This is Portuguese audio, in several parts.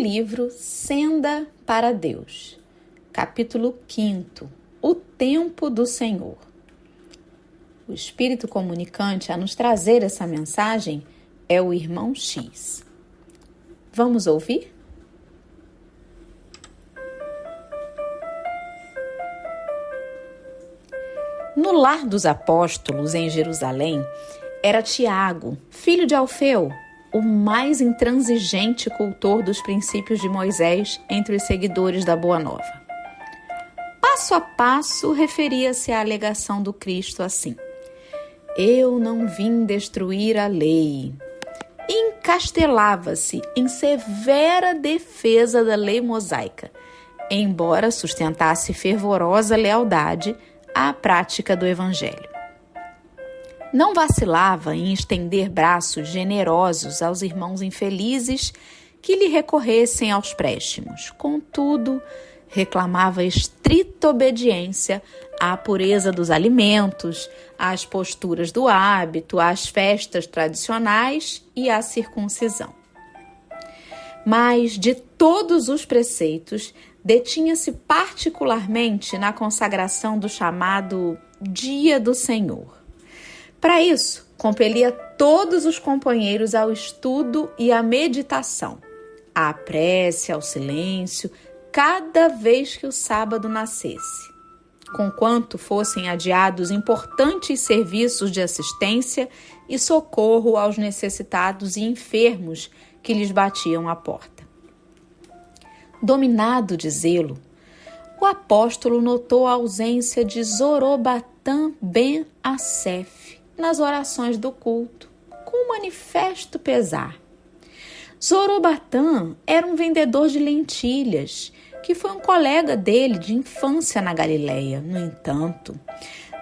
livro Senda para Deus, capítulo 5, O Tempo do Senhor. O espírito comunicante a nos trazer essa mensagem é o irmão X. Vamos ouvir? No lar dos apóstolos em Jerusalém, era Tiago, filho de Alfeu, o mais intransigente cultor dos princípios de Moisés entre os seguidores da Boa Nova. Passo a passo, referia-se à alegação do Cristo assim: eu não vim destruir a lei. E encastelava-se em severa defesa da lei mosaica, embora sustentasse fervorosa lealdade à prática do Evangelho. Não vacilava em estender braços generosos aos irmãos infelizes que lhe recorressem aos préstimos. Contudo, reclamava estrita obediência à pureza dos alimentos, às posturas do hábito, às festas tradicionais e à circuncisão. Mas, de todos os preceitos, detinha-se particularmente na consagração do chamado Dia do Senhor. Para isso, compelia todos os companheiros ao estudo e à meditação, à prece, ao silêncio, cada vez que o sábado nascesse, conquanto fossem adiados importantes serviços de assistência e socorro aos necessitados e enfermos que lhes batiam à porta. Dominado de zelo, o apóstolo notou a ausência de Zorobabã ben Assef nas orações do culto, com manifesto pesar. Zorobabã era um vendedor de lentilhas, que foi um colega dele de infância na Galileia. No entanto,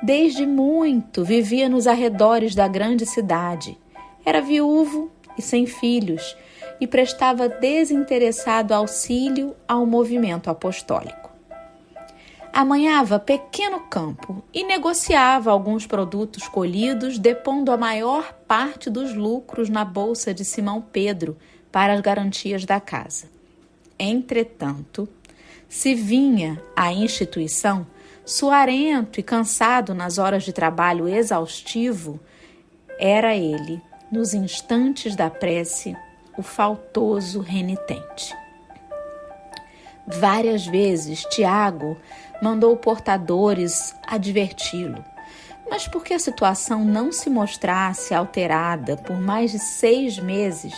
desde muito vivia nos arredores da grande cidade. Era viúvo e sem filhos e prestava desinteressado auxílio ao movimento apostólico. Amanhava pequeno campo e negociava alguns produtos colhidos, depondo a maior parte dos lucros na bolsa de Simão Pedro para as garantias da casa. Entretanto, se vinha à instituição, suarento e cansado nas horas de trabalho exaustivo, era ele, nos instantes da prece, o faltoso renitente. Várias vezes, Tiago mandou portadores adverti-lo, mas porque a situação não se mostrasse alterada por mais de 6 meses,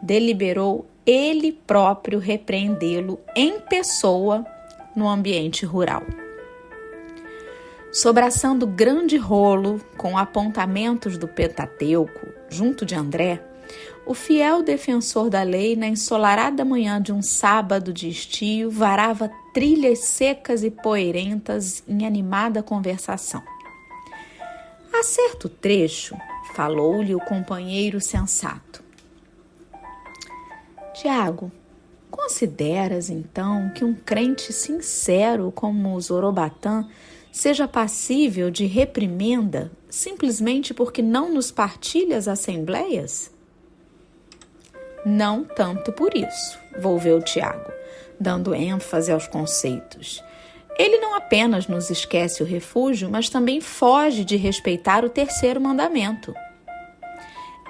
deliberou ele próprio repreendê-lo em pessoa no ambiente rural. Sobraçando grande rolo com apontamentos do Pentateuco, junto de André, o fiel defensor da lei, na ensolarada manhã de um sábado de estio, varava trilhas secas e poeirentas em animada conversação. A certo trecho, falou-lhe o companheiro sensato: Tiago, consideras então que um crente sincero como Zorobabã seja passível de reprimenda simplesmente porque não nos partilha as assembleias? Não tanto por isso, volveu Tiago, dando ênfase aos conceitos. Ele não apenas nos esquece o refúgio, mas também foge de respeitar o 3º mandamento.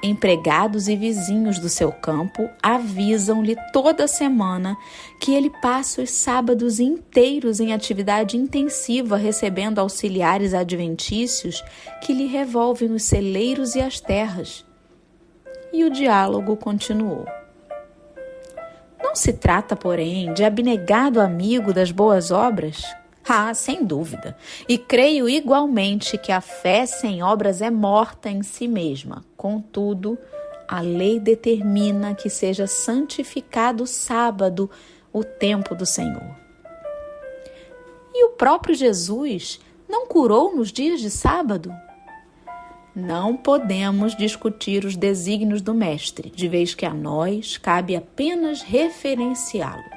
Empregados e vizinhos do seu campo avisam-lhe toda semana que ele passa os sábados inteiros em atividade intensiva, recebendo auxiliares adventícios que lhe revolvem os celeiros e as terras. E o diálogo continuou. Não se trata, porém, de abnegado amigo das boas obras? Sem dúvida. E creio igualmente que a fé sem obras é morta em si mesma. Contudo, a lei determina que seja santificado o sábado, o tempo do Senhor. E o próprio Jesus não curou nos dias de sábado? Não podemos discutir os desígnios do Mestre, de vez que a nós cabe apenas referenciá-lo.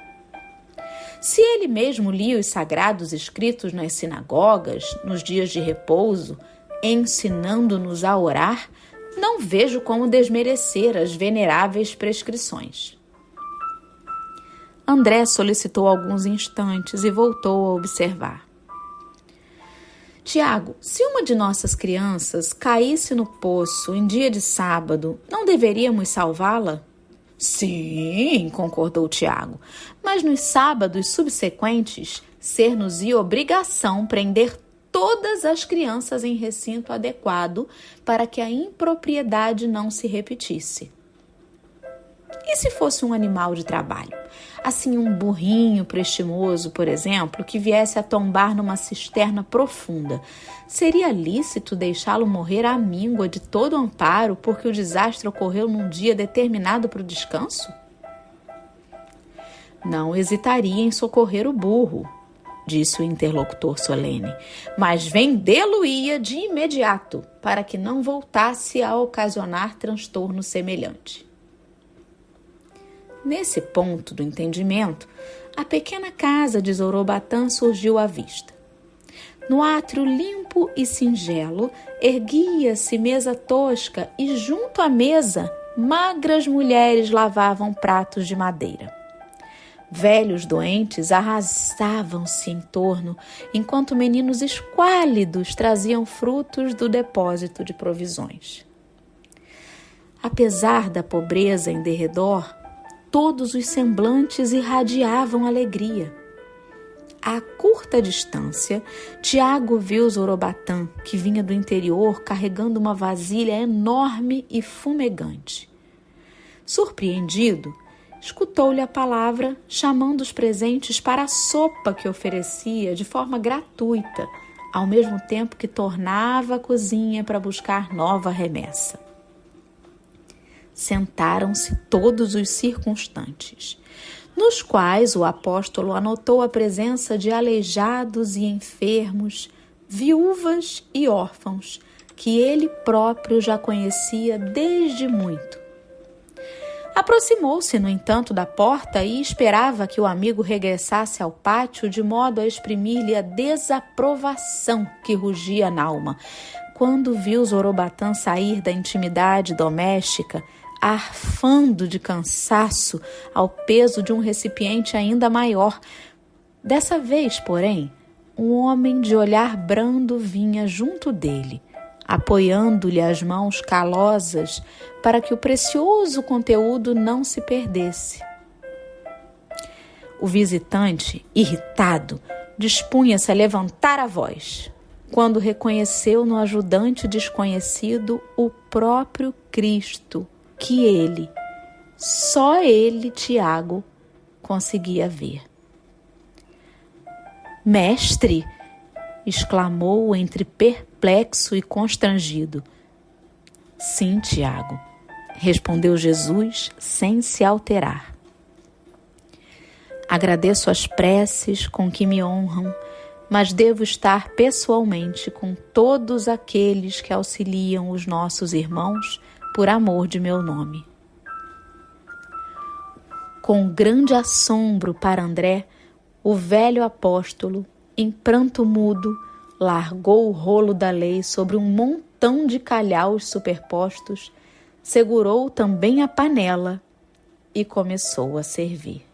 Se ele mesmo lia os sagrados escritos nas sinagogas, nos dias de repouso, ensinando-nos a orar, não vejo como desmerecer as veneráveis prescrições. André solicitou alguns instantes e voltou a observar. Tiago, se uma de nossas crianças caísse no poço em dia de sábado, não deveríamos salvá-la? Sim, concordou Tiago, mas nos sábados subsequentes, ser-nos-ia obrigação prender todas as crianças em recinto adequado para que a impropriedade não se repetisse. E se fosse um animal de trabalho? Assim, um burrinho prestimoso, por exemplo, que viesse a tombar numa cisterna profunda. Seria lícito deixá-lo morrer à míngua de todo amparo porque o desastre ocorreu num dia determinado para o descanso? Não hesitaria em socorrer o burro, disse o interlocutor solene, mas vendê-lo-ia de imediato para que não voltasse a ocasionar transtorno semelhante. Nesse ponto do entendimento, a pequena casa de Zorobatã surgiu à vista. No átrio limpo e singelo, erguia-se mesa tosca e junto à mesa, magras mulheres lavavam pratos de madeira. Velhos doentes arrastavam-se em torno, enquanto meninos esquálidos traziam frutos do depósito de provisões. Apesar da pobreza em derredor, todos os semblantes irradiavam alegria. A curta distância, Tiago viu Zorobatã, que vinha do interior carregando uma vasilha enorme e fumegante. Surpreendido, escutou-lhe a palavra, chamando os presentes para a sopa que oferecia de forma gratuita, ao mesmo tempo que tornava à cozinha para buscar nova remessa. Sentaram-se todos os circunstantes, nos quais o apóstolo anotou a presença de aleijados e enfermos, viúvas e órfãos, que ele próprio já conhecia desde muito. Aproximou-se, no entanto, da porta e esperava que o amigo regressasse ao pátio de modo a exprimir-lhe a desaprovação que rugia na alma, quando viu Zorobatã sair da intimidade doméstica, arfando de cansaço ao peso de um recipiente ainda maior. Dessa vez, porém, um homem de olhar brando vinha junto dele, apoiando-lhe as mãos calosas para que o precioso conteúdo não se perdesse. O visitante, irritado, dispunha-se a levantar a voz, quando reconheceu no ajudante desconhecido o próprio Cristo, que ele, só ele, Tiago, conseguia ver. Mestre, exclamou entre perplexo e constrangido. Sim, Tiago, respondeu Jesus sem se alterar. Agradeço as preces com que me honram, mas devo estar pessoalmente com todos aqueles que auxiliam os nossos irmãos por amor de meu nome. Com grande assombro para André, o velho apóstolo, em pranto mudo, largou o rolo da lei sobre um montão de calhaus superpostos, segurou também a panela e começou a servir.